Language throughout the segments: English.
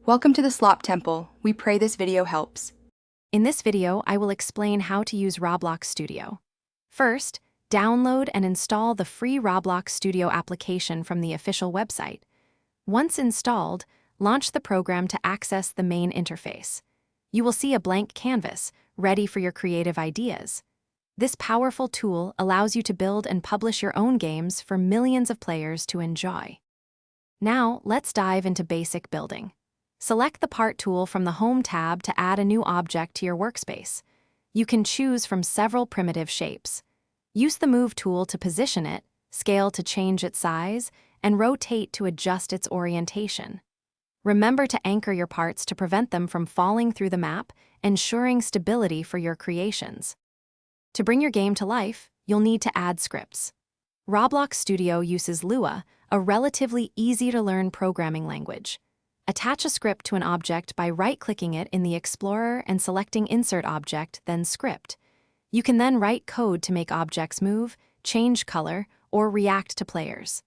Welcome to the Slop Temple. We pray this video helps. In this video, I will explain how to use Roblox Studio. First, download and install the free Roblox Studio application from the official website. Once installed, launch the program to access the main interface. You will see a blank canvas, ready for your creative ideas. This powerful tool allows you to build and publish your own games for millions of players to enjoy. Now, let's dive into basic building. Select the Part tool from the Home tab to add a new object to your workspace. You can choose from several primitive shapes. Use the Move tool to position it, scale to change its size, and rotate to adjust its orientation. Remember to anchor your parts to prevent them from falling through the map, ensuring stability for your creations. To bring your game to life, you'll need to add scripts. Roblox Studio uses Lua, a relatively easy-to-learn programming language. Attach a script to an object by right-clicking it in the Explorer and selecting Insert Object, then Script. You can then write code to make objects move, change color, or react to players.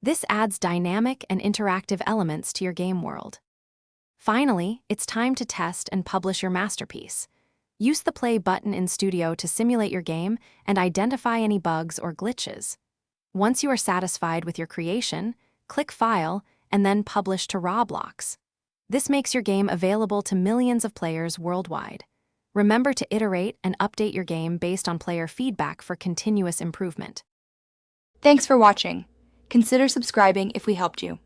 This adds dynamic and interactive elements to your game world. Finally, it's time to test and publish your masterpiece. Use the Play button in Studio to simulate your game and identify any bugs or glitches. Once you are satisfied with your creation, click File and then Publish to Roblox. This makes your game available to millions of players worldwide. Remember to iterate and update your game based on player feedback for continuous improvement. Thanks for watching. Consider subscribing if we helped you.